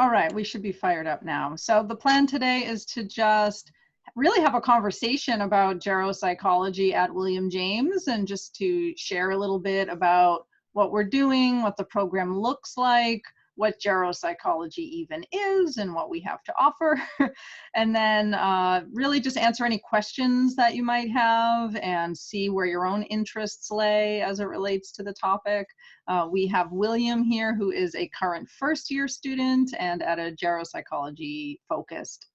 All right, we should be fired up now. So the plan today is to just really have a conversation about Gero-psychology at William James, and just to share a little bit about what we're doing, what the program looks like, what Gero-psychology even is, and what we have to offer. And then really just answer any questions that you might have and see where your own interests lay as it relates to the topic. We have William here, who is a current first-year student and at a Gero-psychology focused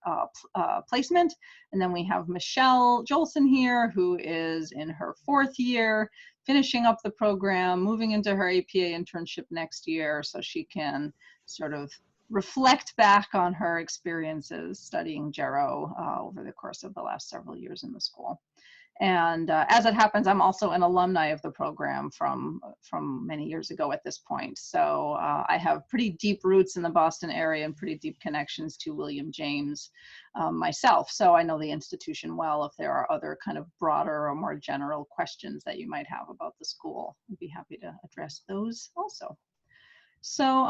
placement. And then we have Michelle Jolson here, who is in her 4th year, finishing up the program, moving into her APA internship next year, so she can sort of reflect back on her experiences studying Gero over the course of the last several years in the school. And as it happens, I'm also an alumni of the program from many years ago at this point. So I have pretty deep roots in the Boston area and pretty deep connections to William James myself. So I know the institution well. If there are other kind of broader or more general questions that you might have about the school, I'd be happy to address those also. So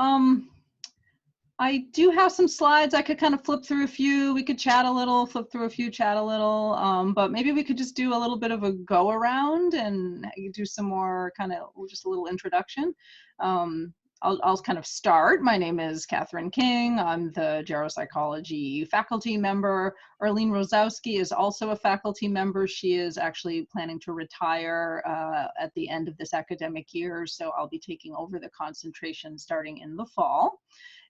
I do have some slides. I could kind of flip through a few. We could chat a little, flip through a few, chat a little. But maybe we could just do a little bit of a go around and do some more kind of just a little introduction. I'll kind of start. My name is Catherine King. I'm the Gero-psychology faculty member. Arlene Rosowski is also a faculty member. She is actually planning to retire at the end of this academic year, so I'll be taking over the concentration starting in the fall.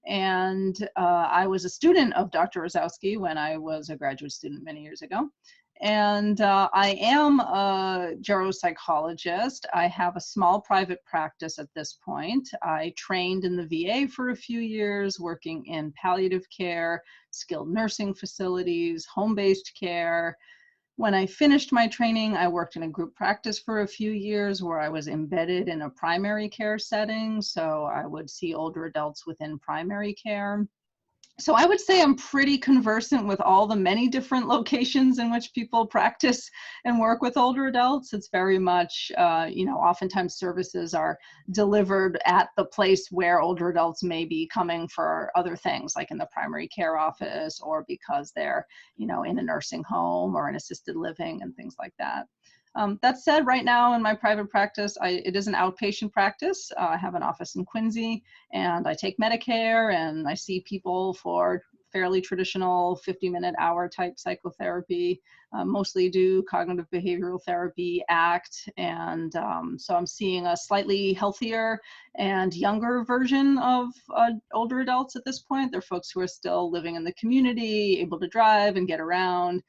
And I was a student of Dr. Rosowski when I was a graduate student many years ago. And I am a geropsychologist. I have a small private practice at this point. I trained in the VA for a few years, working in palliative care, skilled nursing facilities, home-based care. When I finished my training, I worked in a group practice for a few years where I was embedded in a primary care setting. So I would see older adults within primary care. So I would say I'm pretty conversant with all the many different locations in which people practice and work with older adults. It's very much, oftentimes services are delivered at the place where older adults may be coming for other things, like in the primary care office, or because they're, in a nursing home or an assisted living and things like that. That said, right now in my private practice, it is an outpatient practice. I have an office in Quincy, and I take Medicare, and I see people for fairly traditional 50-minute hour type psychotherapy, mostly do cognitive behavioral therapy, ACT, and so I'm seeing a slightly healthier and younger version of older adults at this point. They're folks who are still living in the community, able to drive and get around.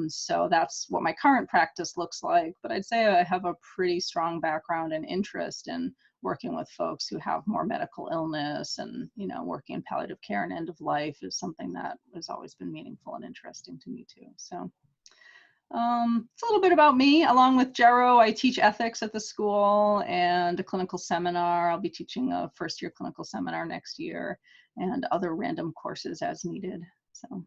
So that's what my current practice looks like. But I'd say I have a pretty strong background and interest in working with folks who have more medical illness, and, working in palliative care and end of life is something that has always been meaningful and interesting to me too. So it's a little bit about me. Along with Gero, I teach ethics at the school and a clinical seminar. I'll be teaching a first-year clinical seminar next year, and other random courses as needed. So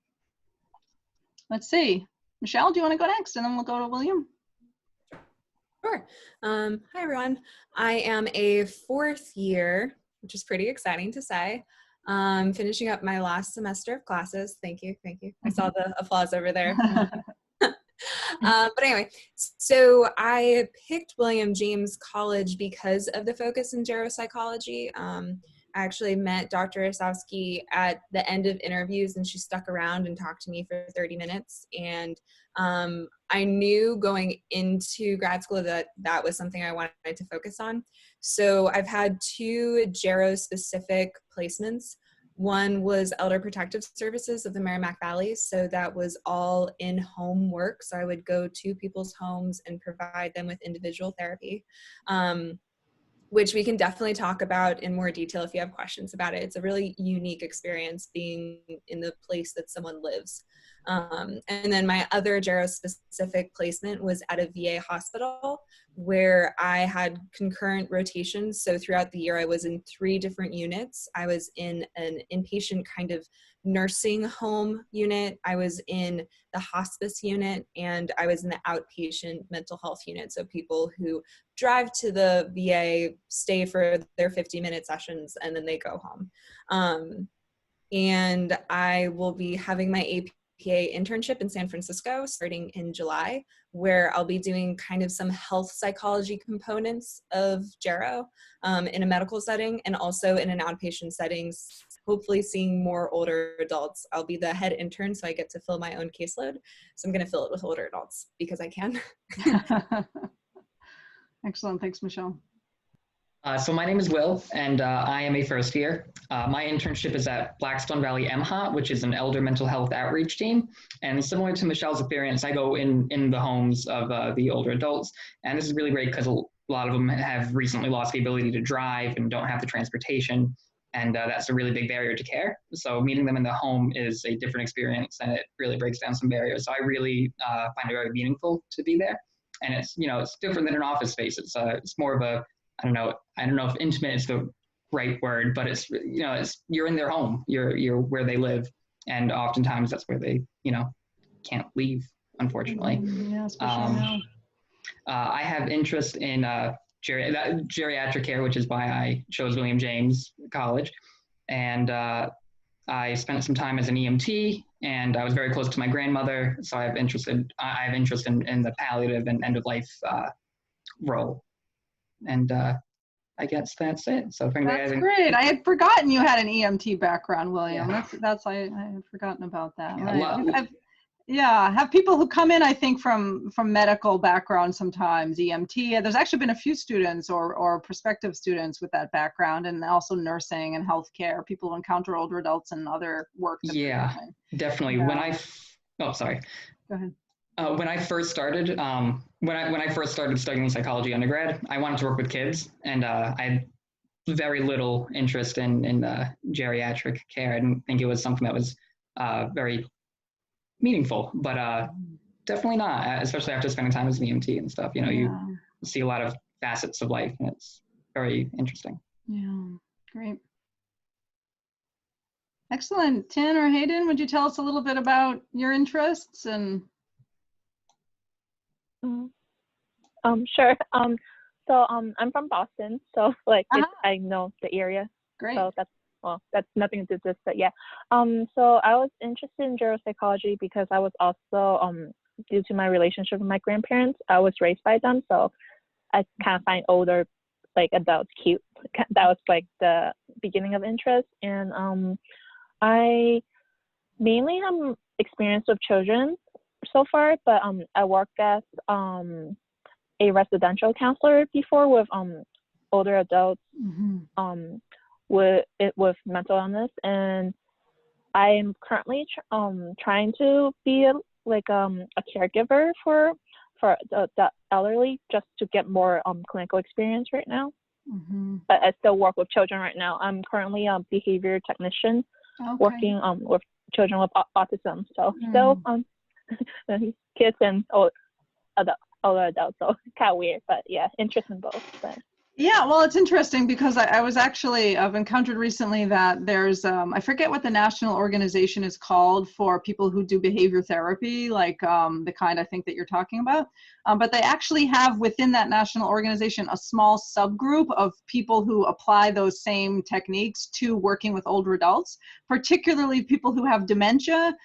let's see. Michelle, do you want to go next, and then we'll go to William? Sure. Hi, everyone. I am a 4th year, which is pretty exciting to say. Finishing up my last semester of classes. Thank you. Thank you. I saw the applause over there. But anyway, so I picked William James College because of the focus in geropsychology. I actually met Dr. Rosowski at the end of interviews, and she stuck around and talked to me for 30 minutes. And I knew going into grad school that that was something I wanted to focus on. So I've had 2 Gero-specific placements. One was Elder Protective Services of the Merrimack Valley. So that was all in-home work. So I would go to people's homes and provide them with individual therapy. Which we can definitely talk about in more detail if you have questions about it. It's a really unique experience being in the place that someone lives. And then my other Gero-specific placement was at a VA hospital where I had concurrent rotations. So throughout the year, I was in 3 different units. I was in an inpatient kind of nursing home unit, I was in the hospice unit, and I was in the outpatient mental health unit. So people who drive to the VA, stay for their 50-minute sessions, and then they go home. and I will be having my APA internship in San Francisco starting in July, where I'll be doing kind of some health psychology components of Gero in a medical setting and also in an outpatient settings, hopefully seeing more older adults. I'll be the head intern, so I get to fill my own caseload. So I'm going to fill it with older adults because I can. Excellent. Thanks, Michelle. So my name is Will, and I am a first year. My internship is at Blackstone Valley MHOT, which is an elder mental health outreach team. And similar to Michelle's experience, I go in the homes of the older adults. And this is really great because a lot of them have recently lost the ability to drive and don't have the transportation. And that's a really big barrier to care. So meeting them in the home is a different experience, and it really breaks down some barriers. So I really find it very meaningful to be there. And it's, it's different than an office space. It's more of a, I don't know if intimate is the right word, but it's, you're in their home, you're where they live. And oftentimes that's where they, can't leave, unfortunately. Yeah, especially now. I have interest in geriatric care, which is why I chose William James College. And I spent some time as an EMT, and I was very close to my grandmother. So I have interest in the palliative and end of life role. And I guess that's it. So that's great. I had forgotten you had an EMT background, William. Yeah. I had forgotten about that. Yeah, right. Have people who come in, I think, from medical background sometimes, EMT. There's actually been a few students or prospective students with that background, and also nursing and healthcare. People who encounter older adults and other work. Yeah, definitely. Yeah. Sorry. Go ahead. When I first started, when I first started studying psychology undergrad, I wanted to work with kids, and I had very little interest in geriatric care. I didn't think it was something that was very meaningful, but definitely not, especially after spending time as an EMT and stuff. You see a lot of facets of life, and it's very interesting. Yeah, great. Excellent. Tin or Hayden, would you tell us a little bit about your interests and... Sure. So I'm from Boston, so I know the area. Great. So that's nothing to do with this, but yeah. So I was interested in geropsychology because I was also due to my relationship with my grandparents, I was raised by them, so I kind of find older adults cute. That was the beginning of interest, and I mainly have experience with children so far, but I worked as a residential counselor before with older adults with mental illness, and I am currently trying to be a caregiver for the elderly, just to get more clinical experience right now. But I still work with children right now. I'm currently a behavior technician, working with children with autism, so still kids and older adults, so kind of weird, but yeah, interest in both. But yeah, well, it's interesting because I've encountered recently that there's I forget what the national organization is called for people who do behavior therapy, the kind I think that you're talking about, but they actually have within that national organization a small subgroup of people who apply those same techniques to working with older adults, particularly people who have dementia,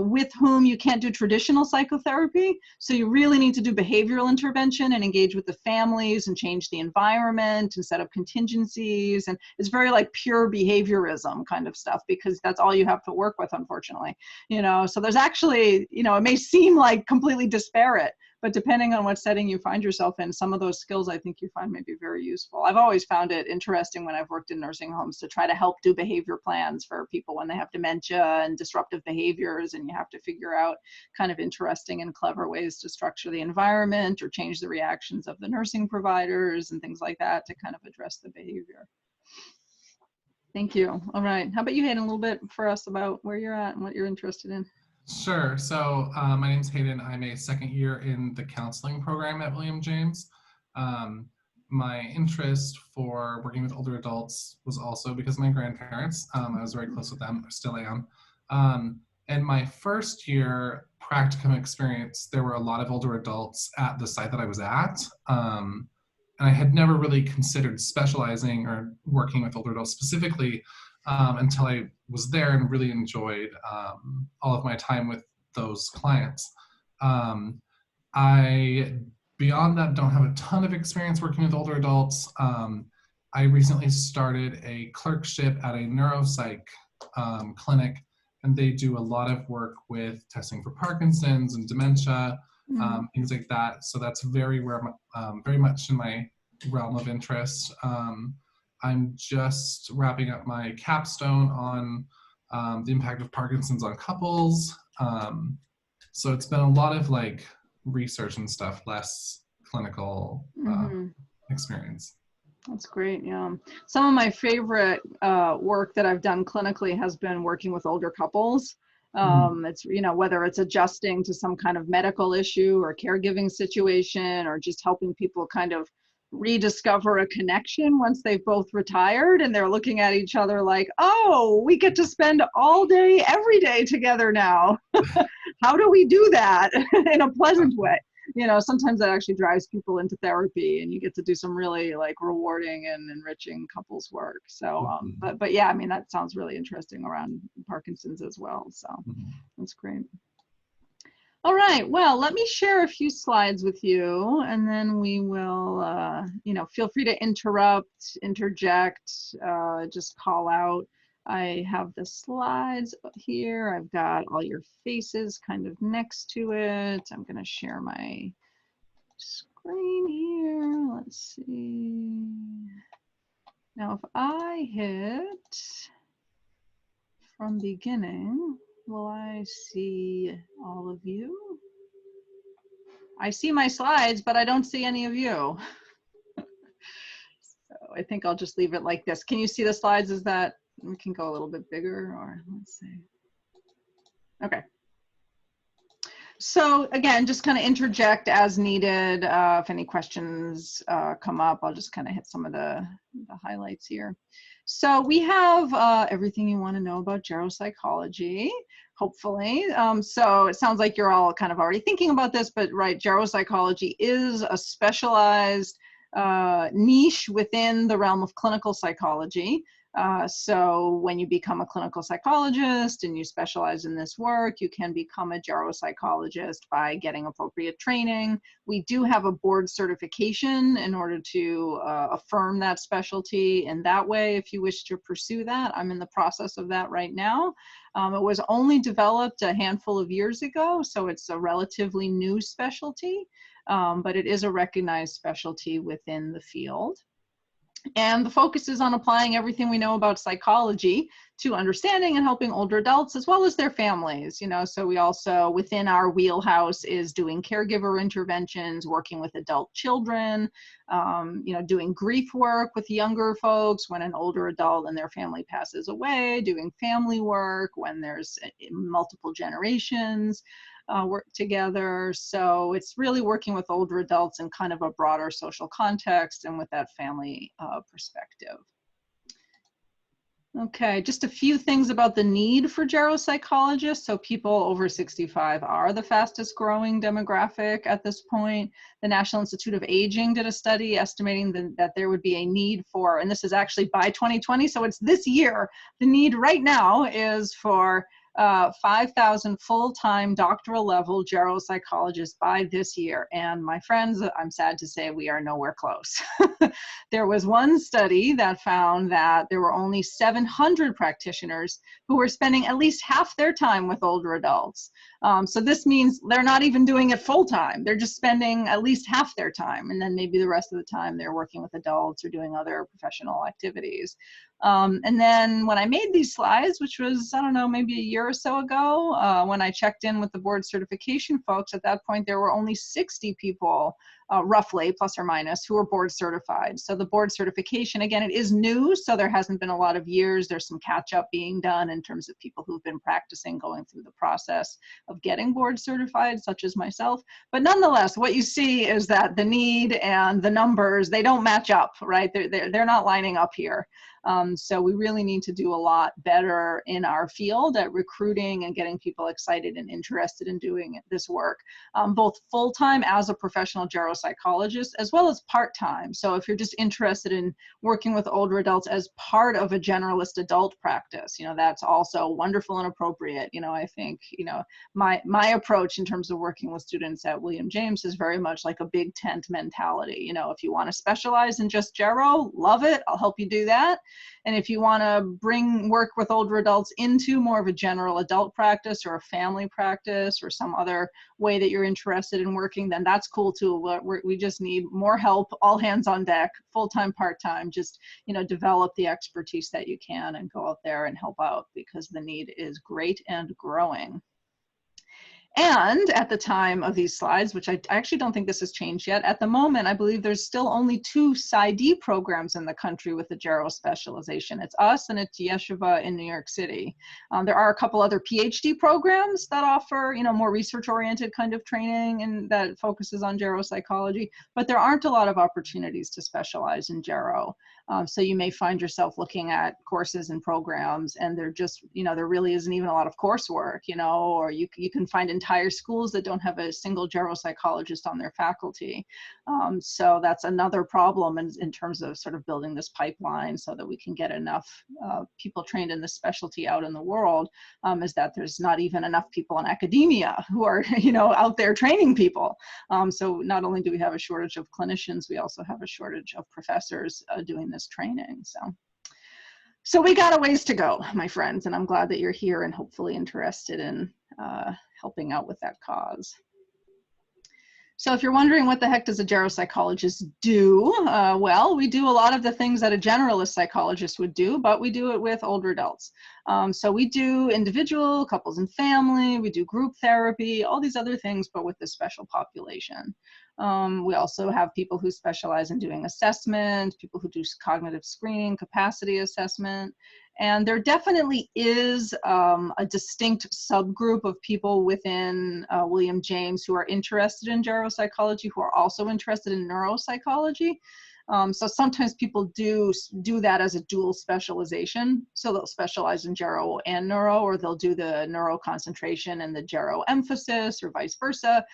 with whom you can't do traditional psychotherapy. So you really need to do behavioral intervention and engage with the families and change the environment and set up contingencies. And it's very pure behaviorism kind of stuff, because that's all you have to work with, unfortunately. So there's actually, it may seem completely disparate, but depending on what setting you find yourself in, some of those skills I think you find may be very useful. I've always found it interesting when I've worked in nursing homes to try to help do behavior plans for people when they have dementia and disruptive behaviors, and you have to figure out kind of interesting and clever ways to structure the environment or change the reactions of the nursing providers and things like that to kind of address the behavior. Thank you. All right. How about you, Hayden, a little bit for us about where you're at and what you're interested in? Sure. So my name's Hayden. I'm a second year in the counseling program at William James. My interest for working with older adults was also because of my grandparents. I was very close with them, still am. In my first year practicum experience, there were a lot of older adults at the site that I was at. And I had never really considered specializing or working with older adults specifically until I was there and really enjoyed all of my time with those clients. I, beyond that, don't have a ton of experience working with older adults. I recently started a clerkship at a neuropsych clinic, and they do a lot of work with testing for Parkinson's and dementia, things like that. So that's very much in my realm of interest. I'm just wrapping up my capstone on the impact of Parkinson's on couples. So it's been a lot of like research and stuff, less clinical experience. That's great. Yeah. Some of my favorite work that I've done clinically has been working with older couples. It's, you know, whether it's adjusting to some kind of medical issue or caregiving situation, or just helping people kind of rediscover a connection once they've both retired and they're looking at each other like, oh, we get to spend all day, every day together now. How do we do that in a pleasant way? You know, sometimes that actually drives people into therapy, and you get to do some really like rewarding and enriching couples work. So, but yeah, I mean, that sounds really interesting around Parkinson's as well. So that's great. All right, well, let me share a few slides with you, and then we will, you know, feel free to interrupt, interject, just call out. I have the slides here. I've got all your faces kind of next to it. I'm going to share my screen here. Let's see. Now, if I hit from beginning, will I see all of you? I see my slides, but I don't see any of you. So I think I'll just leave it like this. Can you see the slides? Is that, we can go a little bit bigger, or let's see. Okay. So again, just kind of interject as needed. If any questions come up, I'll just kind of hit some of the highlights here. So we have everything you want to know about geropsychology, hopefully. So it sounds like you're all kind of already thinking about this, but right, geropsychology is a specialized niche within the realm of clinical psychology. So when you become a clinical psychologist and you specialize in this work, you can become a geropsychologist by getting appropriate training. We do have a board certification in order to affirm that specialty in that way if you wish to pursue that. I'm in the process of that right now. It was only developed a handful of years ago, so it's a relatively new specialty, but it is a recognized specialty within the field. And the focus is on applying everything we know about psychology to understanding and helping older adults as well as their families. You know, so we also, within our wheelhouse, is doing caregiver interventions, working with adult children, you know, doing grief work with younger folks when an older adult and their family passes away, doing family work when there's multiple generations work together. So it's really working with older adults in kind of a broader social context and with that family perspective. Okay, just a few things about the need for geropsychologists. So people over 65 are the fastest growing demographic at this point. The National Institute of Aging did a study estimating that there would be a need for, and this is actually by 2020, so it's this year, the need right now is for 5,000 full-time doctoral level geropsychologists by this year. And my friends, I'm sad to say we are nowhere close. There was one study that found that there were only 700 practitioners who were spending at least half their time with older adults. So this means they're not even doing it full-time. They're just spending at least half their time. And then maybe the rest of the time they're working with adults or doing other professional activities. And then when I made these slides, which was, I don't know, maybe a year or so ago, when I checked in with the board certification folks, at that point there were only 60 people, roughly, plus or minus, who were board certified. So the board certification, again, it is new, so there hasn't been a lot of years. There's some catch up being done in terms of people who've been practicing going through the process of getting board certified, such as myself. But nonetheless, what you see is that the need and the numbers, they don't match up, right? They're not lining up here. So we really need to do a lot better in our field at recruiting and getting people excited and interested in doing this work, both full-time as a professional geropsychologist geropsychologist, as well as part-time. So if you're just interested in working with older adults as part of a generalist adult practice, that's also wonderful and appropriate. I think, my approach in terms of working with students at William James is very much like a big tent mentality. If you want to specialize in just Gero, love it, I'll help you do that. And if you want to work with older adults into more of a general adult practice or a family practice or some other way that you're interested in working, then that's cool too. We just need more help, all hands on deck, full-time, part-time. Just, develop the expertise that you can and go out there and help out, because the need is great and growing. And at the time of these slides, which I actually don't think this has changed yet, at the moment, I believe there's still only 2 PsyD programs in the country with the Gero specialization. It's us and it's Yeshiva in New York City. There are a couple other PhD programs that offer, more research-oriented kind of training and that focuses on Gero-psychology, but there aren't a lot of opportunities to specialize in Gero. So you may find yourself looking at courses and programs, and they're just, there really isn't even a lot of coursework, or you can find entire schools that don't have a single Gero-psychologist on their faculty. So that's another problem in terms of sort of building this pipeline so that we can get enough people trained in this specialty out in the world, is that there's not even enough people in academia who are, out there training people. So not only do we have a shortage of clinicians, we also have a shortage of professors doing this training. So we got a ways to go, my friends, and I'm glad that you're here and hopefully interested in helping out with that cause. So if you're wondering what the heck does a geropsychologist do, well, we do a lot of the things that a generalist psychologist would do, but we do it with older adults. So we do individual, couples and family, we do group therapy, all these other things, but with this special population. We also have people who specialize in doing assessment, people who do cognitive screening, capacity assessment, and there definitely is a distinct subgroup of people within William James who are interested in geropsychology, who are also interested in neuropsychology. So sometimes people do that as a dual specialization. So they'll specialize in Gero and neuro, or they'll do the neuro concentration and the Gero emphasis, or vice versa.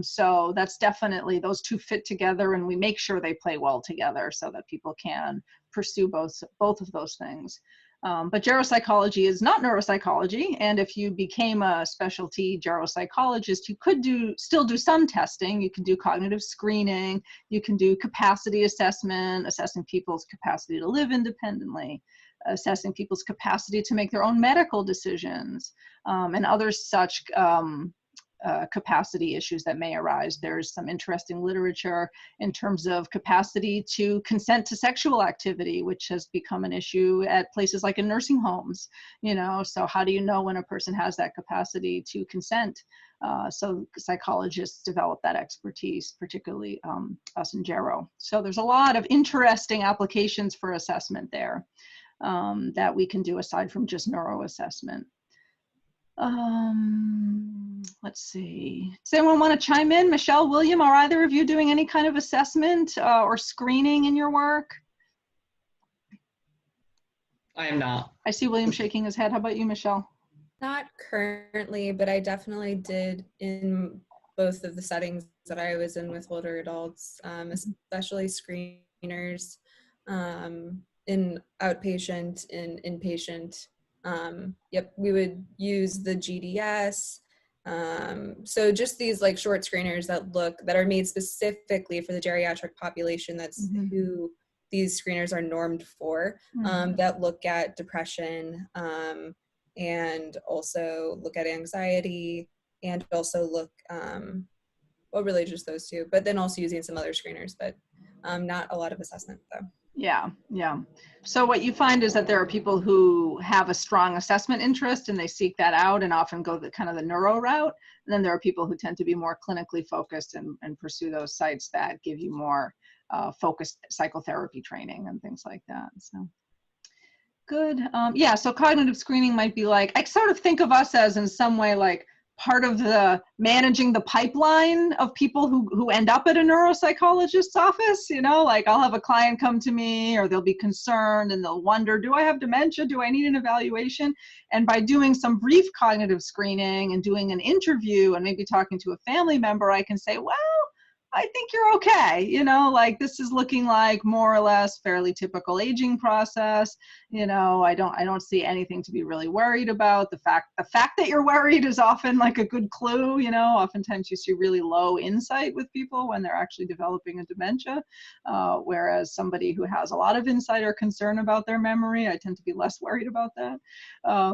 So that's definitely, those two fit together, and we make sure they play well together so that people can pursue both of those things. But geropsychology is not neuropsychology, and if you became a specialty geropsychologist, you could still do some testing. You can do cognitive screening, you can do capacity assessment, assessing people's capacity to live independently, assessing people's capacity to make their own medical decisions, and other such capacity issues that may arise. There's some interesting literature in terms of capacity to consent to sexual activity, which has become an issue at places like in nursing homes. So how do you know when a person has that capacity to consent? So psychologists develop that expertise, particularly us in Gero. So there's a lot of interesting applications for assessment there that we can do aside from just neuro assessment. Let's see. Does anyone want to chime in? Michelle, William, are either of you doing any kind of assessment or screening in your work? I am not. I see William shaking his head. How about you, Michelle? Not currently, but I definitely did in both of the settings that I was in with older adults, especially screeners, in outpatient, in inpatient. Yep, we would use the GDS. So just these like short screeners that are made specifically for the geriatric population. That's who these screeners are normed for, that look at depression, and also look at anxiety, and also look, well, really just those two, but then also using some other screeners, but not a lot of assessment though. Yeah. So what you find is that there are people who have a strong assessment interest and they seek that out and often go the kind of the neuro route. And then there are people who tend to be more clinically focused and pursue those sites that give you more focused psychotherapy training and things like that. So good. Yeah, so cognitive screening might be like, I sort of think of us as in some way like part of the managing the pipeline of people who end up at a neuropsychologist's office. Like I'll have a client come to me, or they'll be concerned and they'll wonder, do I have dementia? Do I need an evaluation? And by doing some brief cognitive screening and doing an interview and maybe talking to a family member, I can say, well, I think you're okay. You know, like this is looking like more or less fairly typical aging process. You know, I don't see anything to be really worried about. The fact that you're worried is often like a good clue. You know, oftentimes you see really low insight with people when they're actually developing a dementia, whereas somebody who has a lot of insight or concern about their memory, I tend to be less worried about that.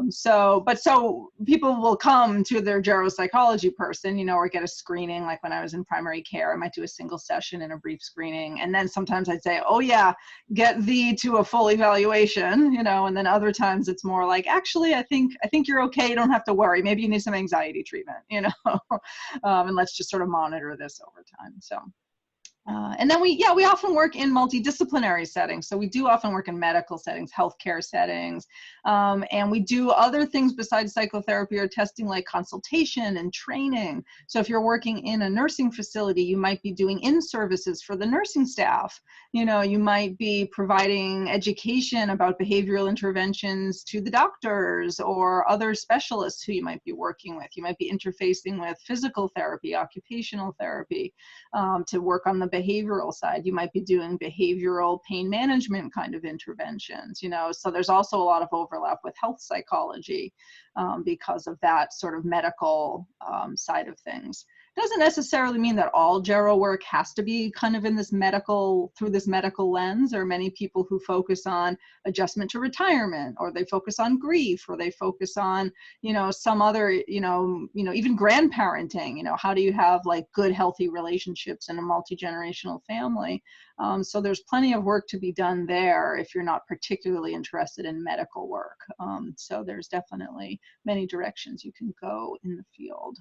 So people will come to their geropsychology person, you know, or get a screening. Like when I was in primary care, I might do a single session and a brief screening. And then sometimes I'd say, oh yeah, get thee to a full evaluation, you know, and then other times it's more like, actually, I think you're okay. You don't have to worry. Maybe you need some anxiety treatment, you know, and let's just sort of monitor this over time. So. And then we often work in multidisciplinary settings. So we do often work in medical settings, healthcare settings, and we do other things besides psychotherapy or testing, like consultation and training. So if you're working in a nursing facility, you might be doing in-services for the nursing staff. You know, you might be providing education about behavioral interventions to the doctors or other specialists who you might be working with. You might be interfacing with physical therapy, occupational therapy, to work on the behavioral side. You might be doing behavioral pain management kind of interventions, you know, so there's also a lot of overlap with health psychology because of that sort of medical side of things. Doesn't necessarily mean that all Gero work has to be kind of in this medical, through this medical lens. There are many people who focus on adjustment to retirement, or they focus on grief, or they focus on, you know, some other, you know, even grandparenting, you know, how do you have like good, healthy relationships in a multi-generational family? So there's plenty of work to be done there if you're not particularly interested in medical work. So there's definitely many directions you can go in the field.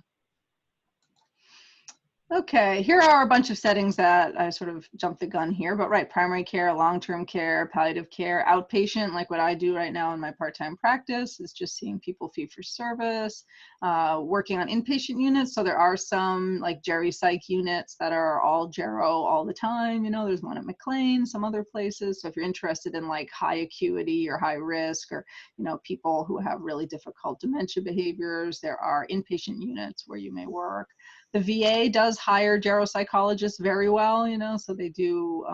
Okay, here are a bunch of settings that I sort of jumped the gun here, but right, primary care, long-term care, palliative care, outpatient, like what I do right now in my part-time practice is just seeing people fee for service, working on inpatient units. So there are some like Gero-psych units that are all Gero all the time. You know, there's one at McLean, some other places. So if you're interested in like high acuity or high risk, or, you know, people who have really difficult dementia behaviors, there are inpatient units where you may work. The VA does hire geropsychologists very well, you know, so they do,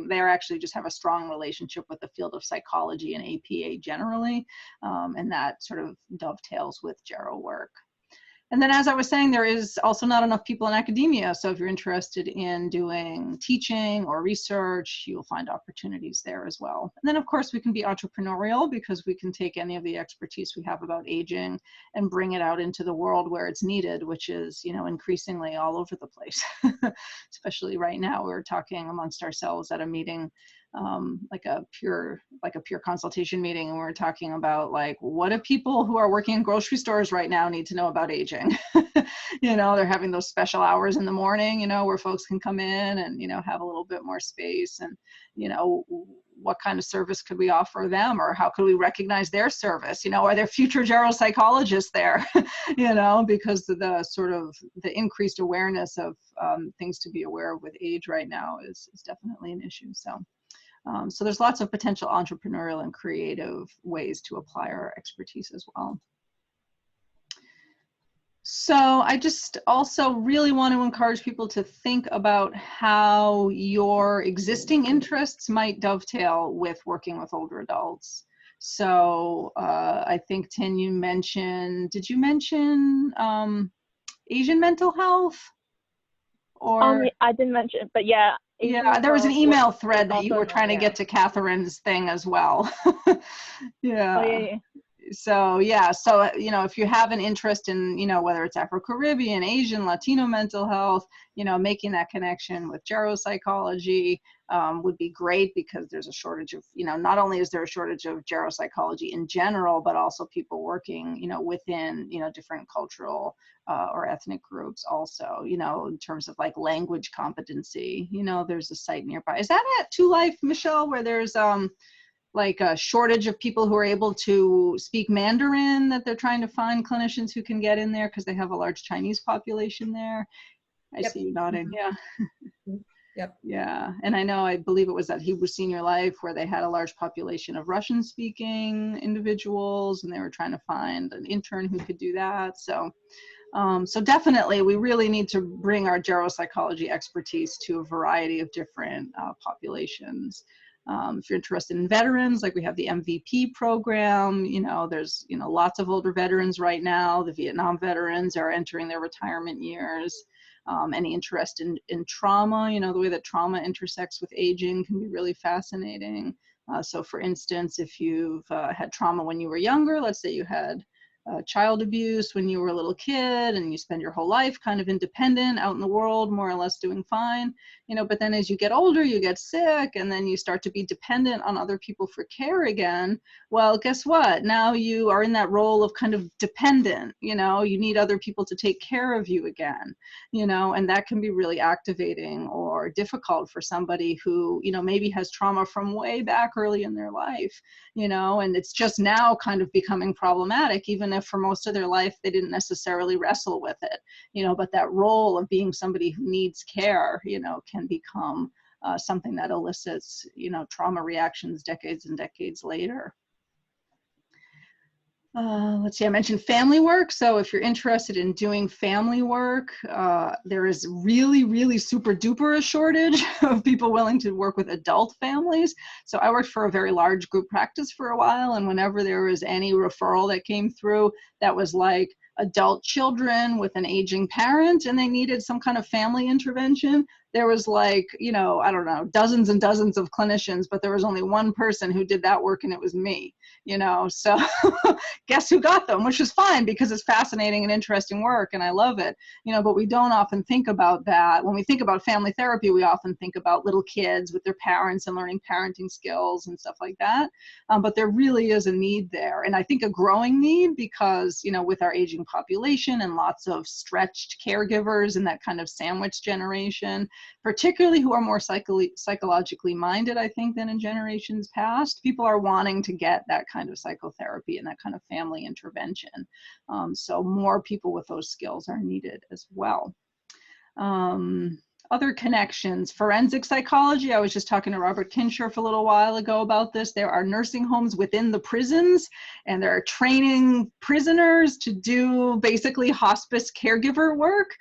they actually just have a strong relationship with the field of psychology and APA generally, and that sort of dovetails with Gero work. And then, as I was saying, there is also not enough people in academia. So if you're interested in doing teaching or research, you'll find opportunities there as well. And then, of course, we can be entrepreneurial because we can take any of the expertise we have about aging and bring it out into the world where it's needed, which is, you know, increasingly all over the place. Especially right now, we're talking amongst ourselves at a meeting, like a pure consultation meeting, and we're talking about like, what do people who are working in grocery stores right now need to know about aging? You know, they're having those special hours in the morning, you know, where folks can come in and, you know, have a little bit more space, and, you know, what kind of service could we offer them, or how could we recognize their service? You know, are there future geropsychologists there? You know, because the sort of the increased awareness of things to be aware of with age right now is definitely an issue. So there's lots of potential entrepreneurial and creative ways to apply our expertise as well. So I just also really want to encourage people to think about how your existing interests might dovetail with working with older adults. So I think, Tin, you mentioned, did you mention Asian mental health? Or I didn't mention, but yeah. Yeah, there was an email thread that you were trying to get to Catherine's thing as well. Yeah. Oh, yeah. So yeah, so you know, if you have an interest in, you know, whether it's Afro-Caribbean, Asian, Latino mental health, you know, making that connection with geropsychology would be great, because there's a shortage of, you know, not only is there a shortage of geropsychology in general, but also people working, you know, within, you know, different cultural or ethnic groups also, you know, in terms of like language competency. You know, there's a site nearby. Is that at Two Life, Michelle, where there's like a shortage of people who are able to speak Mandarin, that they're trying to find clinicians who can get in there because they have a large Chinese population there? I see you nodding. Yeah. Yep. Yeah. And I believe it was at Hebrew Senior Life where they had a large population of Russian speaking individuals, and they were trying to find an intern who could do that. So So definitely, we really need to bring our geropsychology expertise to a variety of different populations. If you're interested in veterans, like we have the MVP program, there's, lots of older veterans right now. The Vietnam veterans are entering their retirement years. Any interest in trauma, the way that trauma intersects with aging can be really fascinating. So for instance, if you've had trauma when you were younger, let's say you had child abuse when you were a little kid and you spend your whole life kind of independent out in the world, more or less doing fine, but then as you get older, you get sick and then you start to be dependent on other people for care again. Well, guess what? Now you are in that role of kind of dependent, you need other people to take care of you again, and that can be really activating or difficult for somebody who, maybe has trauma from way back early in their life, and it's just now kind of becoming problematic, even if for most of their life they didn't necessarily wrestle with it, but that role of being somebody who needs care, can become something that elicits, trauma reactions decades and decades later. Let's see, I mentioned family work. So if you're interested in doing family work, there is really, really super duper a shortage of people willing to work with adult families. So I worked for a very large group practice for a while, and whenever there was any referral that came through that was like adult children with an aging parent and they needed some kind of family intervention, there was like, I don't know, dozens and dozens of clinicians, but there was only one person who did that work, and it was me, so guess who got them, which is fine because it's fascinating and interesting work and I love it, but we don't often think about that. When we think about family therapy, we often think about little kids with their parents and learning parenting skills and stuff like that. But there really is a need there. And I think a growing need because, with our aging population and lots of stretched caregivers and that kind of sandwich generation, particularly who are more psychologically minded, I think, than in generations past, people are wanting to get that kind of psychotherapy and that kind of family intervention. So more people with those skills are needed as well. Other connections, forensic psychology. I was just talking to Robert Kinshirf a little while ago about this. There are nursing homes within the prisons, and they're training prisoners to do basically hospice caregiver work.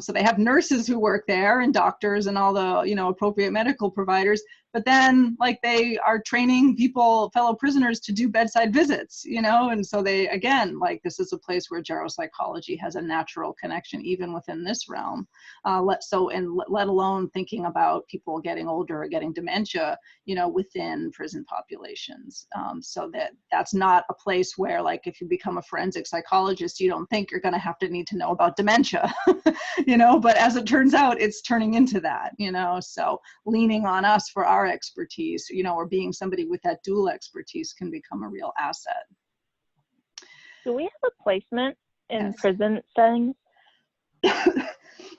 So they have nurses who work there and doctors and all the, appropriate medical providers. But then, like, they are training people, fellow prisoners, to do bedside visits, and so they, again, like, this is a place where geropsychology has a natural connection, even within this realm. Let alone thinking about people getting older or getting dementia, within prison populations. So that's not a place where, like, if you become a forensic psychologist, you don't think you're going to need to know about dementia, but as it turns out, it's turning into that, so leaning on us for our expertise, or being somebody with that dual expertise can become a real asset. Do we have a placement in Yes. prison settings?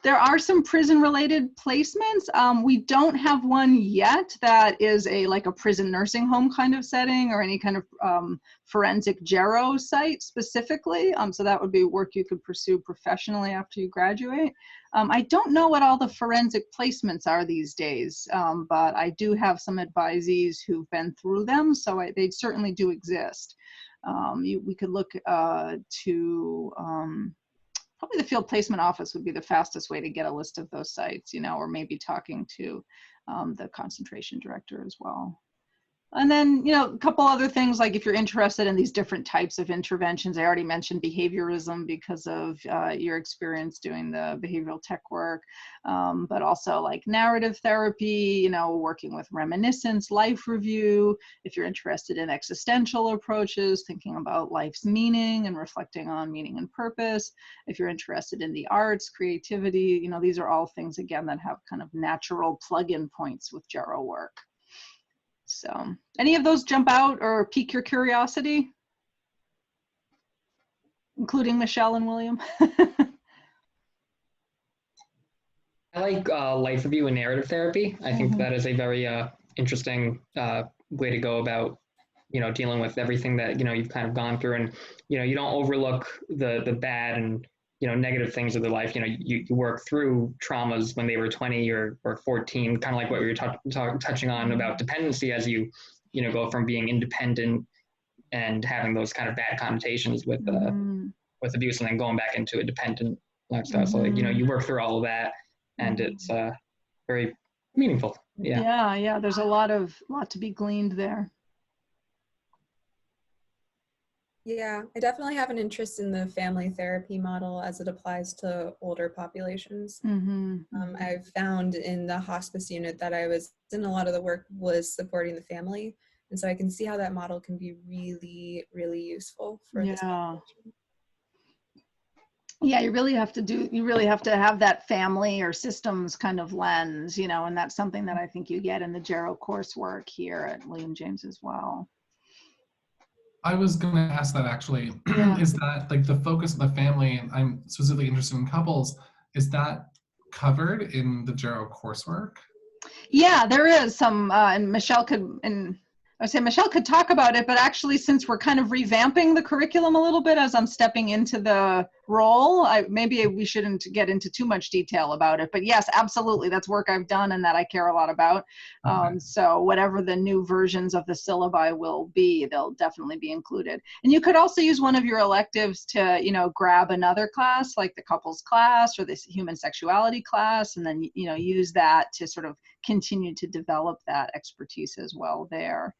There are some prison-related placements. We don't have one yet that is like a prison nursing home kind of setting or any kind of forensic Gero site specifically. So that would be work you could pursue professionally after you graduate. I don't know what all the forensic placements are these days, but I do have some advisees who've been through them, so they certainly do exist. We could look to probably the field placement office would be the fastest way to get a list of those sites, or maybe talking to the concentration director as well. And then, a couple other things, like if you're interested in these different types of interventions, I already mentioned behaviorism because of your experience doing the behavioral tech work, but also like narrative therapy, working with reminiscence, life review. If you're interested in existential approaches, thinking about life's meaning and reflecting on meaning and purpose. If you're interested in the arts, creativity, these are all things, again, that have kind of natural plug-in points with Gero work. So, any of those jump out or pique your curiosity? Including Michelle and William? I like life review and narrative therapy. I think that is a very interesting way to go about, dealing with everything that, you've kind of gone through, and, you don't overlook the bad and, negative things of their life. You work through traumas when they were 20 or 14, kind of like what we were touching on about dependency as you go from being independent and having those kind of bad connotations with with abuse and then going back into a dependent lifestyle. So like, you know, you work through all of that, and it's very meaningful. Yeah. There's a lot to be gleaned there. Yeah, I definitely have an interest in the family therapy model as it applies to older populations. I've found in the hospice unit that I was in, a lot of the work was supporting the family. And so I can see how that model can be really, really useful for this population. Yeah, you really have to have that family or systems kind of lens, you know, and that's something that I think you get in the Gero coursework here at William James as well. I was going to ask that actually. Is that like the focus of the family, and I'm specifically interested in couples, is that covered in the Gero coursework? Yeah, there is some, and Michelle could talk about it, but actually, since we're kind of revamping the curriculum a little bit as I'm stepping into the role, maybe we shouldn't get into too much detail about it. But yes, absolutely, that's work I've done and that I care a lot about. Okay. So whatever the new versions of the syllabi will be, they'll definitely be included. And you could also use one of your electives to, you know, grab another class like the couples class or this human sexuality class, and then, you know, use that to sort of continue to develop that expertise as well there.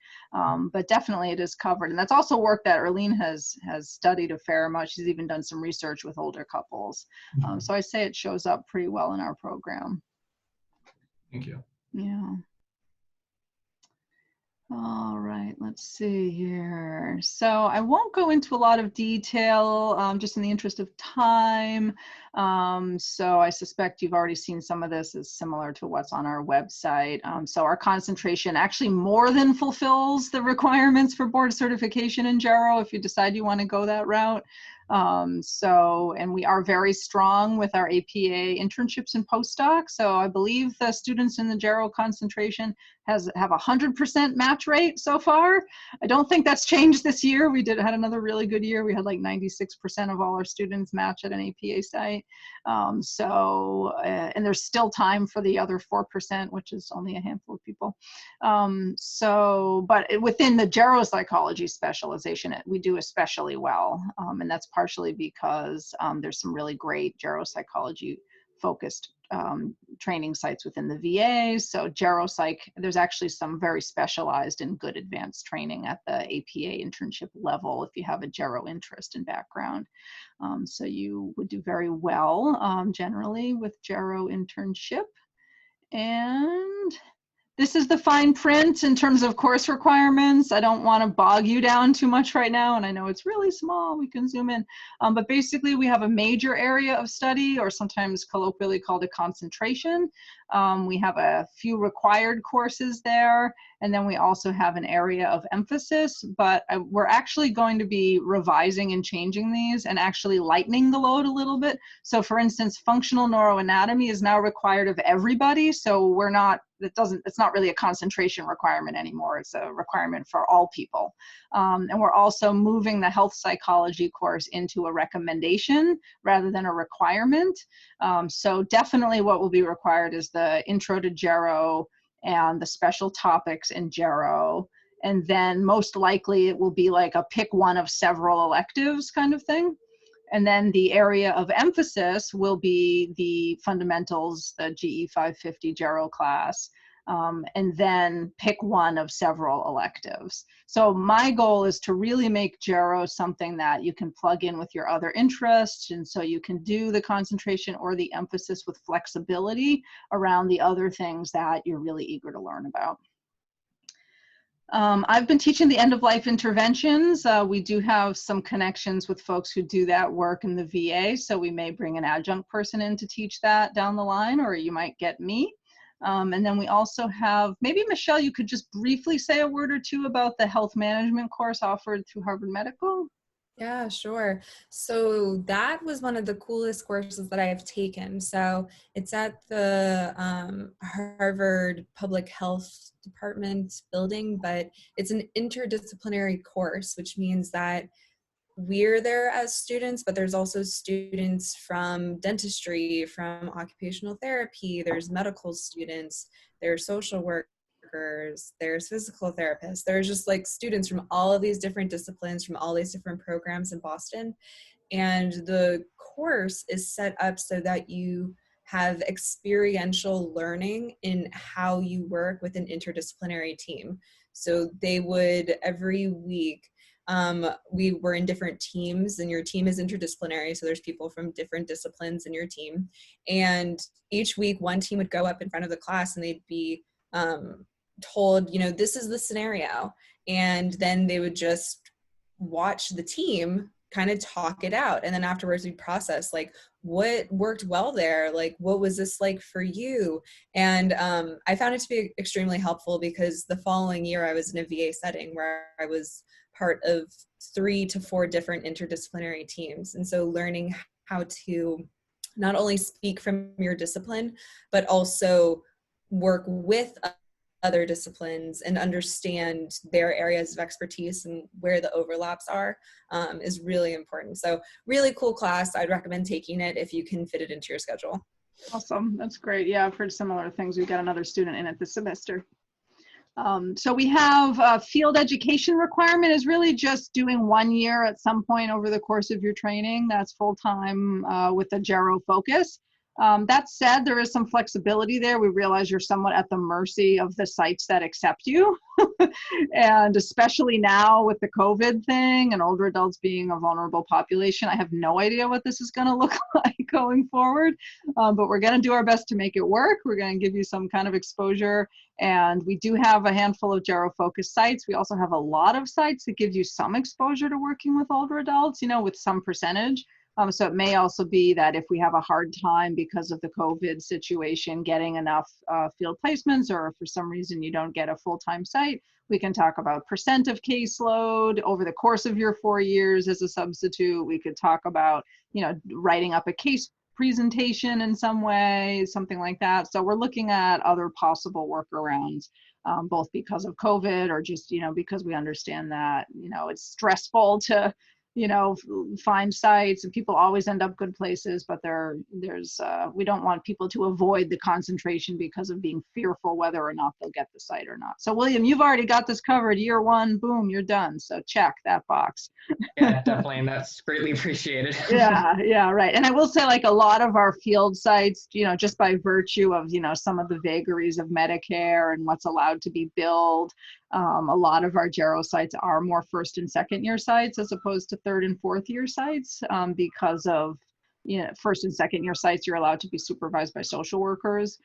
But definitely it is covered. And that's also work that Erlene has studied a fair amount. She's even done some research with older couples. So I say it shows up pretty well in our program. Thank you. Yeah. All right, let's see here. So I won't go into a lot of detail, just in the interest of time. So I suspect you've already seen some of this is similar to what's on our website. So our concentration actually more than fulfills the requirements for board certification in Gero if you decide you want to go that route. And we are very strong with our APA internships and postdocs. So I believe the students in the Gero concentration have 100% match rate so far. I don't think that's changed this year. We had another really good year. We had like 96% of all our students match at an APA site. And there's still time for the other 4%, which is only a handful of people. But within the Gero-psychology specialization, we do especially well. And that's partially because there's some really great Gero-psychology focused training sites within the VA. So Gero-psych, there's actually some very specialized and good advanced training at the APA internship level if you have a Gero interest and background. So you would do very well generally with Gero internship. And this is the fine print in terms of course requirements. I don't want to bog you down too much right now, and I know it's really small. We can zoom in. But basically, we have a major area of study, or sometimes colloquially called a concentration. We have a few required courses there, and then we also have an area of emphasis. But we're actually going to be revising and changing these and actually lightening the load a little bit. So for instance, functional neuroanatomy is now required of everybody. So it's not really a concentration requirement anymore. It's a requirement for all people. And we're also moving the health psychology course into a recommendation rather than a requirement. So definitely what will be required is the intro to Gero and the special topics in Gero. And then most likely it will be like a pick one of several electives kind of thing. And then the area of emphasis will be the fundamentals, the GE 550 Gero class, and then pick one of several electives. So my goal is to really make Gero something that you can plug in with your other interests, and so you can do the concentration or the emphasis with flexibility around the other things that you're really eager to learn about. I've been teaching the end-of-life interventions. We do have some connections with folks who do that work in the VA, so we may bring an adjunct person in to teach that down the line, or you might get me. And then we also have, maybe Michelle, you could just briefly say a word or two about the health management course offered through Harvard Medical. Yeah, sure. So that was one of the coolest courses that I have taken. So it's at the Harvard Public Health Department building, but it's an interdisciplinary course, which means that we're there as students, but there's also students from dentistry, from occupational therapy, there's medical students, there's social workers, there's physical therapists. There's just like students from all of these different disciplines, from all these different programs in Boston. And the course is set up so that you have experiential learning in how you work with an interdisciplinary team. So they would, every week, we were in different teams, and your team is interdisciplinary, so there's people from different disciplines in your team. And each week, one team would go up in front of the class and they'd be told, you know, this is the scenario. And then they would just watch the team kind of talk it out. And then afterwards we process, like, what worked well there? Like, what was this like for you? And I found it to be extremely helpful, because the following year I was in a VA setting where I was part of 3 to 4 different interdisciplinary teams. And so learning how to not only speak from your discipline, but also work with other disciplines and understand their areas of expertise and where the overlaps are, is really important. So really cool class. I'd recommend taking it if you can fit it into your schedule. Awesome. That's great. Yeah, I've heard similar things. We've got another student in it this semester. So we have a field education requirement is really just doing 1 year at some point over the course of your training. That's full-time with a Gero focus. That said, there is some flexibility there. We realize you're somewhat at the mercy of the sites that accept you. And especially now with the COVID thing and older adults being a vulnerable population, I have no idea what this is going to look like going forward. But we're going to do our best to make it work. We're going to give you some kind of exposure. And we do have a handful of Gero focused sites. We also have a lot of sites that give you some exposure to working with older adults, you know, with some percentage. So it may also be that if we have a hard time because of the COVID situation getting enough field placements, or if for some reason you don't get a full-time site, we can talk about percent of caseload over the course of your 4 years as a substitute. We could talk about, you know, writing up a case presentation in some way, something like that. So we're looking at other possible workarounds, both because of COVID or just, you know, because we understand that, you know, it's stressful to, you know, find sites, and people always end up good places, but we don't want people to avoid the concentration because of being fearful whether or not they'll get the site or not. So William, you've already got this covered. Year 1, boom, you're done. So check that box. Yeah, definitely, and that's greatly appreciated. Yeah, right. And I will say, like, a lot of our field sites, you know, just by virtue of, you know, some of the vagaries of Medicare and what's allowed to be billed, a lot of our Gero sites are more 1st and 2nd year sites as opposed to 3rd and 4th year sites, because of, you know, 1st and 2nd year sites, you're allowed to be supervised by social workers,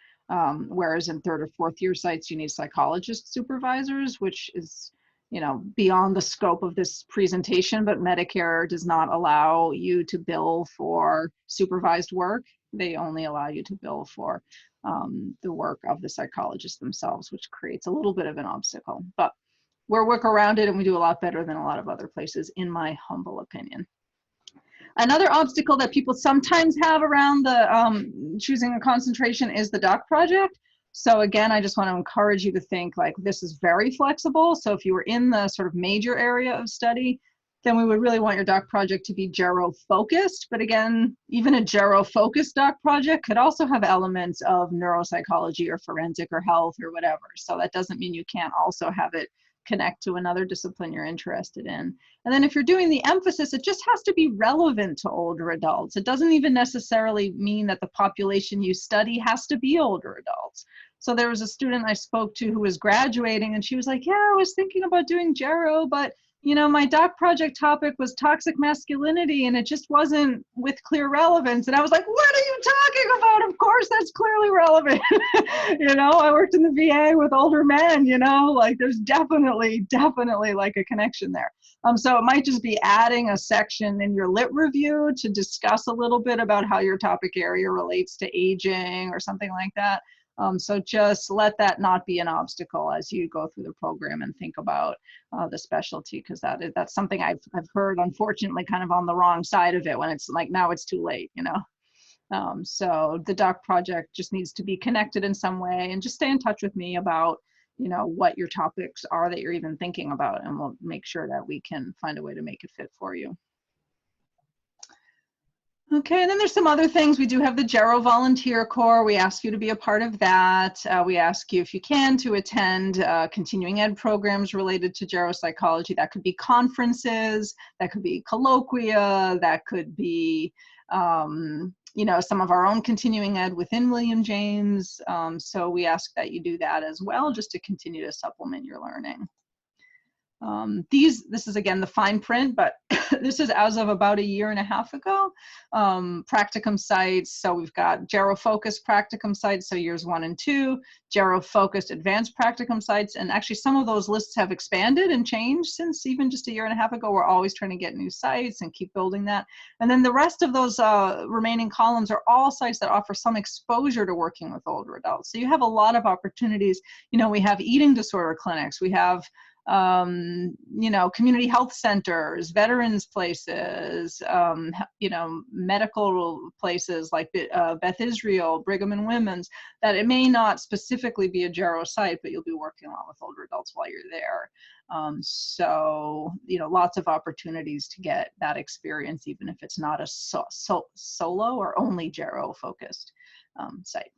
whereas in 3rd or 4th year sites, you need psychologist supervisors, which is, you know, beyond the scope of this presentation, but Medicare does not allow you to bill for supervised work. They only allow you to bill for the work of the psychologists themselves, which creates a little bit of an obstacle. But we'll work around it, and we do a lot better than a lot of other places, in my humble opinion. Another obstacle that people sometimes have around the choosing a concentration is the doc project. So again, I just want to encourage you to think, like, this is very flexible. So if you were in the sort of major area of study, then we would really want your doc project to be Gero focused. But again, even a Gero focused doc project could also have elements of neuropsychology or forensic or health or whatever. So that doesn't mean you can't also have it connect to another discipline you're interested in. And then if you're doing the emphasis, it just has to be relevant to older adults. It doesn't even necessarily mean that the population you study has to be older adults. So there was a student I spoke to who was graduating, and she was like, yeah, I was thinking about doing Gero, but you know, my doc project topic was toxic masculinity, and it just wasn't with clear relevance. And I was like, what are you talking about? Of course, that's clearly relevant. You know, I worked in the VA with older men, you know, like there's definitely like a connection there. So it might just be adding a section in your lit review to discuss a little bit about how your topic area relates to aging or something like that. So just let that not be an obstacle as you go through the program and think about the specialty, because that's something I've heard, unfortunately, kind of on the wrong side of it, when it's like, now it's too late, you know. So the doc project just needs to be connected in some way, and just stay in touch with me about, you know, what your topics are that you're even thinking about, and we'll make sure that we can find a way to make it fit for you. Okay, and then there's some other things. We do have the Gero Volunteer Corps. We ask you to be a part of that. We ask you, if you can, to attend continuing ed programs related to geropsychology. That could be conferences, that could be colloquia, that could be, you know, some of our own continuing ed within William James. So we ask that you do that as well, just to continue to supplement your learning. This is again the fine print, but this is as of about 1.5 years ago. Practicum sites, so we've got Gero-focused practicum sites, so years 1 and 2, Gero-focused advanced practicum sites, and actually some of those lists have expanded and changed since even just 1.5 years ago. We're always trying to get new sites and keep building that. And then the rest of those remaining columns are all sites that offer some exposure to working with older adults. So you have a lot of opportunities. You know, we have eating disorder clinics, we have you know, community health centers, veterans places, you know, medical places like Beth Israel, Brigham and Women's, that it may not specifically be a Gero site, but you'll be working a lot with older adults while you're there. So, you know, lots of opportunities to get that experience, even if it's not a solo or only Gero focused site.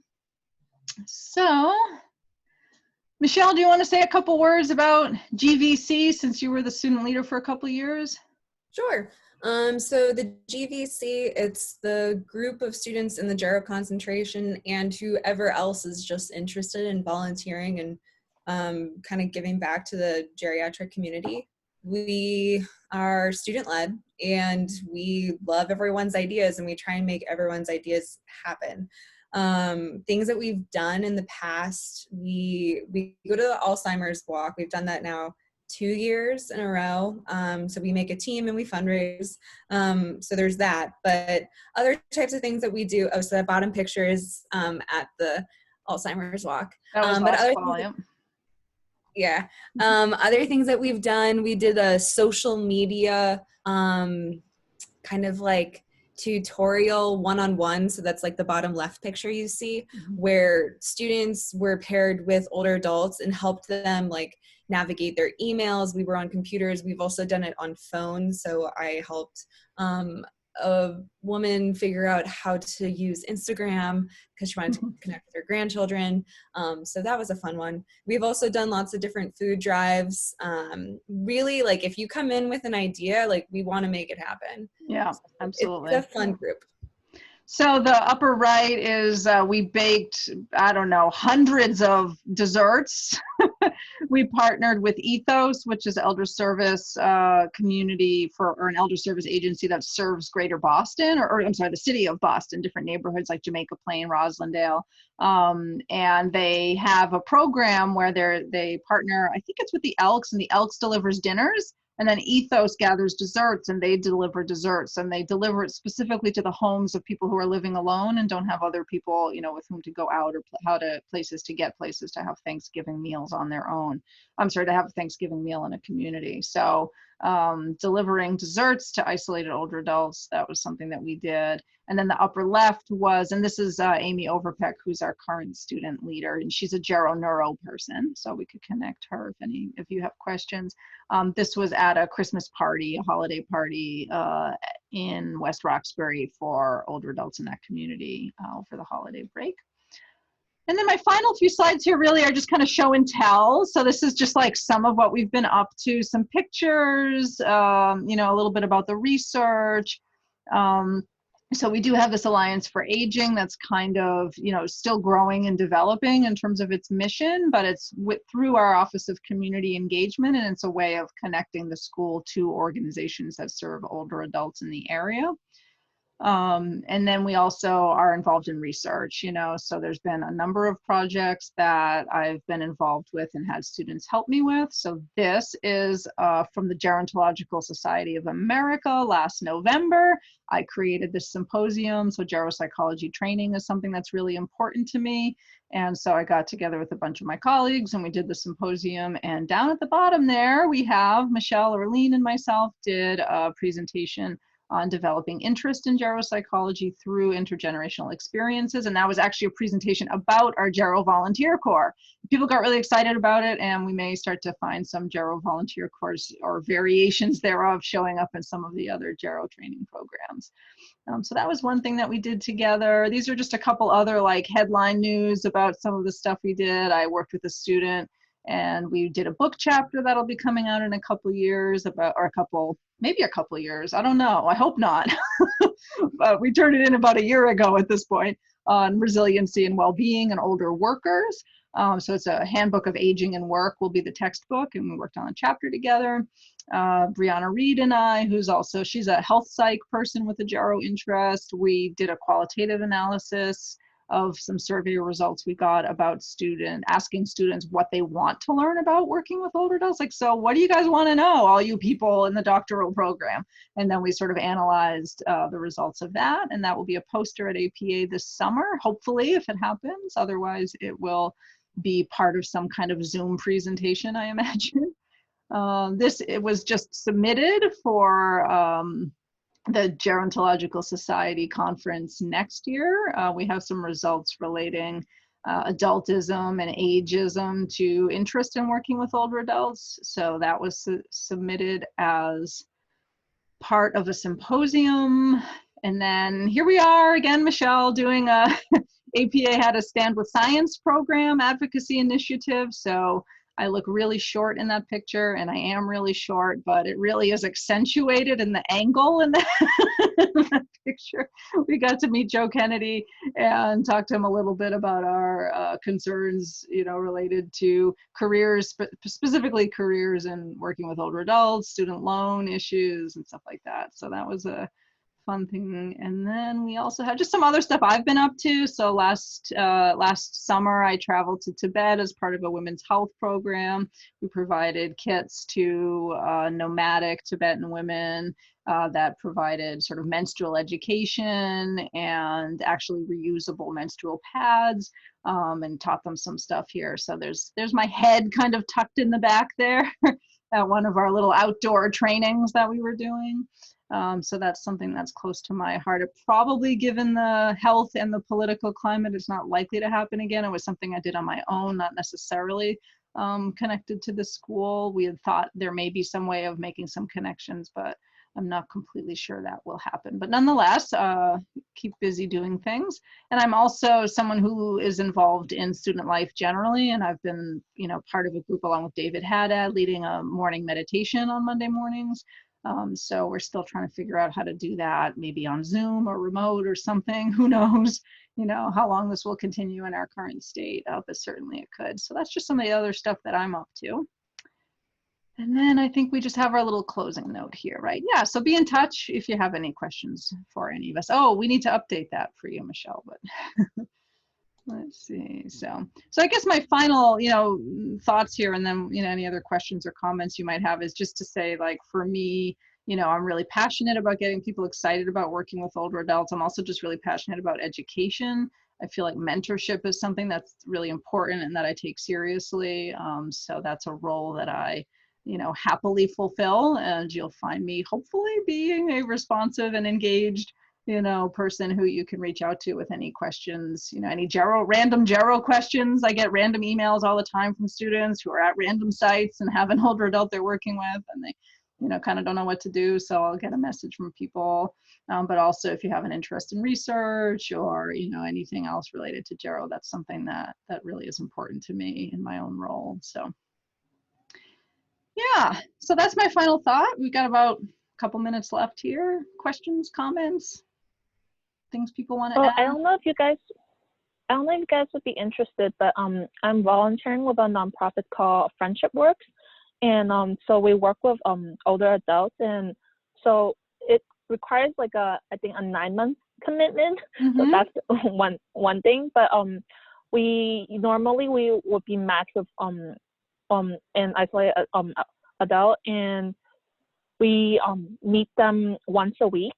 So, Michelle, do you want to say a couple words about GVC, since you were the student leader for a couple of years? Sure. So the GVC, it's the group of students in the Gero concentration and whoever else is just interested in volunteering and kind of giving back to the geriatric community. We are student-led and we love everyone's ideas and we try and make everyone's ideas happen. Things that we've done in the past, we go to the Alzheimer's walk. We've done that now 2 years in a row. So we make a team and we fundraise. So there's that. But other types of things that we do, oh, so that bottom picture is at the Alzheimer's walk. That was but other fall, things yeah. Other things that we've done, we did a social media kind of like tutorial one-on-one. So that's like the bottom left picture you see, where students were paired with older adults and helped them like navigate their emails. We were on computers. We've also done it on phones. So I helped a woman figure out how to use Instagram because she wanted to connect with her grandchildren. So that was a fun one. We've also done lots of different food drives. Really, like if you come in with an idea, like we want to make it happen. Yeah, so absolutely. It's a fun group. So the upper right is we baked, I don't know, hundreds of desserts. We partnered with Ethos, which is elder service community or an elder service agency that serves greater Boston, or I'm sorry, the city of Boston, different neighborhoods like Jamaica Plain, Roslindale. And they have a program where they partner, I think it's with the Elks, and the Elks delivers dinners. And then Ethos gathers desserts and they deliver desserts, and they deliver it specifically to the homes of people who are living alone and don't have other people, you know, with whom to go out or places to have Thanksgiving meals on their own. I'm sorry, to have a Thanksgiving meal in a community. So delivering desserts to isolated older adults, that was something that we did. And then the upper left was, and this is Amy Overpeck, who's our current student leader, and she's a Gero neuro person, so we could connect her if you have questions. This was at a Christmas party, a holiday party in West Roxbury for older adults in that community for the holiday break. And then my final few slides here really are just kind of show and tell. So this is just like some of what we've been up to, some pictures, you know, a little bit about the research. So we do have this Alliance for Aging that's kind of, you know, still growing and developing in terms of its mission, but it's through our Office of Community Engagement, and it's a way of connecting the school to organizations that serve older adults in the area. And then we also are involved in research, you know, so there's been a number of projects that I've been involved with and had students help me with. So this is from the Gerontological Society of America last November. I created this symposium. So Gero-psychology training is something that's really important to me. And so I got together with a bunch of my colleagues and we did the symposium. And down at the bottom there, we have Michelle, Orlean, and myself did a presentation on developing interest in Gero-psychology through intergenerational experiences. And that was actually a presentation about our Gero Volunteer Corps. People got really excited about it, and we may start to find some Gero Volunteer Corps or variations thereof showing up in some of the other Gero training programs. programs. So that was one thing that we did together. These are just a couple other like headline news about some of the stuff we did. I worked with a student and we did a book chapter that'll be coming out in a couple years maybe a couple years. I don't know. I hope not. But we turned it in about a year ago at this point on resiliency and well-being and older workers. So it's a handbook of aging and work will be the textbook, and we worked on a chapter together. Brianna Reed and I, she's a health psych person with a Gero interest. We did a qualitative analysis of some survey results we got about asking students what they want to learn about working with older adults. Like, so what do you guys want to know, all you people in the doctoral program? And then we sort of analyzed the results of that, and that will be a poster at APA this summer, hopefully, if it happens. Otherwise, it will be part of some kind of Zoom presentation, I imagine. It was just submitted for the Gerontological Society conference next year. We have some results relating adultism and ageism to interest in working with older adults. So that was submitted as part of a symposium. And then here we are again, Michelle, doing a APA had a Stand with Science program advocacy initiative. So I look really short in that picture, and I am really short, but it really is accentuated in the angle in that picture. We got to meet Joe Kennedy and talk to him a little bit about our concerns, related to careers, specifically careers in working with older adults, student loan issues, and stuff like that. So that was a fun thing. And then we also have just some other stuff I've been up to. So last summer I traveled to Tibet as part of a women's health program. We provided kits to nomadic Tibetan women that provided sort of menstrual education and actually reusable menstrual pads, and taught them some stuff here. So there's my head kind of tucked in the back there at one of our little outdoor trainings that we were doing. So that's something that's close to my heart. It probably, given the health and the political climate, is not likely to happen again. It was something I did on my own, not necessarily connected to the school. We had thought there may be some way of making some connections, but I'm not completely sure that will happen. But nonetheless, keep busy doing things. And I'm also someone who is involved in student life generally, and I've been, part of a group along with David Haddad leading a morning meditation on Monday mornings. So we're still trying to figure out how to do that, maybe on Zoom or remote or something. Who knows, how long this will continue in our current state, but certainly it could. So that's just some of the other stuff that I'm up to. And then I think we just have our little closing note here, right? Yeah, so be in touch if you have any questions for any of us. Oh, we need to update that for you, Michelle, but let's see. So I guess my final, thoughts here, and then, any other questions or comments you might have, is just to say, like, for me, I'm really passionate about getting people excited about working with older adults. I'm also just really passionate about education. I feel like mentorship is something that's really important and that I take seriously. So that's a role that I, happily fulfill, and you'll find me hopefully being a responsive and engaged person who you can reach out to with any questions, any random Gero questions. I get random emails all the time from students who are at random sites and have an older adult they're working with, and they, kind of don't know what to do. So I'll get a message from people. But also, if you have an interest in research or, anything else related to Gero, that's something that really is important to me in my own role. So yeah, so that's my final thought. We've got about a couple minutes left here. Questions, comments, things people want to add? I don't know if you guys would be interested, but I'm volunteering with a nonprofit called Friendship Works, and so we work with older adults, and so it requires like I think a 9-month commitment. Mm-hmm. So that's one thing. But we would be matched with an isolated adult, and we meet them once a week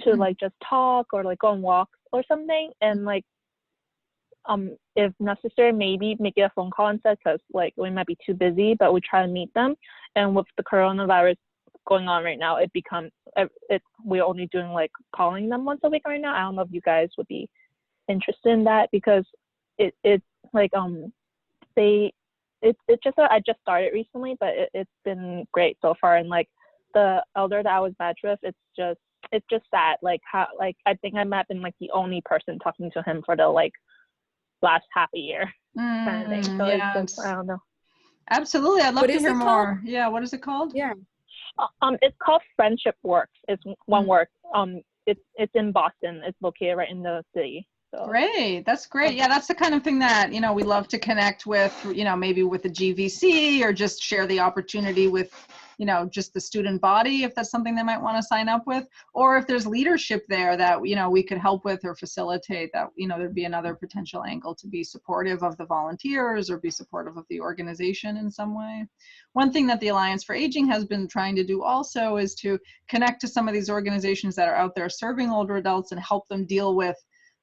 to like just talk or like go on walks or something, and like if necessary maybe make it a phone call instead, because like we might be too busy, but we try to meet them. And with the coronavirus going on right now, we're only doing like calling them once a week right now. I don't know if you guys would be interested in that, because it's like I just started recently, but it's been great so far. And like the elder that I was matched with, it's just it's just sad, like how, like I think I might have been like the only person talking to him for the like last half a year kind of thing. So Yeah, it's just, I don't know. absolutely. I'd love What to is hear it more. Yeah, what is it called? Yeah. It's called Friendship Works. It's one word. It's in Boston. It's located right in the city. So. Great, that's great. Yeah, that's the kind of thing that, you know, we love to connect with, you know, maybe with the GVC, or just share the opportunity with, you know, just the student body, if that's something they might want to sign up with, or if there's leadership there that, you know, we could help with or facilitate, that, you know, there'd be another potential angle to be supportive of the volunteers or be supportive of the organization in some way. One thing that the Alliance for Aging has been trying to do also is to connect to some of these organizations that are out there serving older adults and help them deal with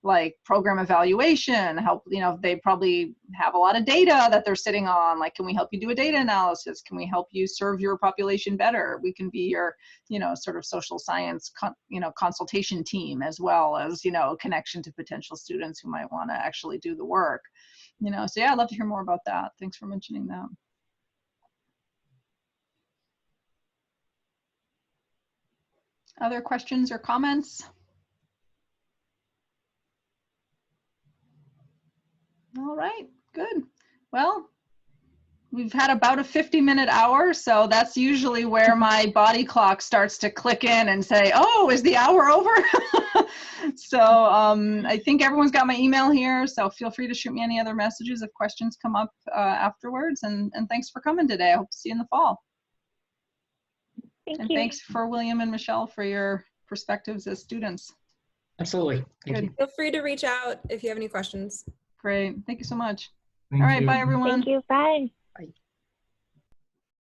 like program evaluation, help, you know, they probably have a lot of data that they're sitting on, like, can we help you do a data analysis? Can we help you serve your population better? We can be your, you know, sort of social science, you know, consultation team, as well as, you know, connection to potential students who might want to actually do the work, you know. So yeah, I'd love to hear more about that. Thanks for mentioning that. Other questions or comments? All right, good. Well, we've had about a 50-minute hour, so that's usually where my body clock starts to click in and say, oh, is the hour over? So I think everyone's got my email here, so feel free to shoot me any other messages if questions come up afterwards. And thanks for coming today. I hope to see you in the fall. Thank you. Thanks for William and Michelle for your perspectives as students. Absolutely. Thank you. Feel free to reach out if you have any questions. Great. Thank you so much. Thank All right. you. Bye, everyone. Thank you. Bye.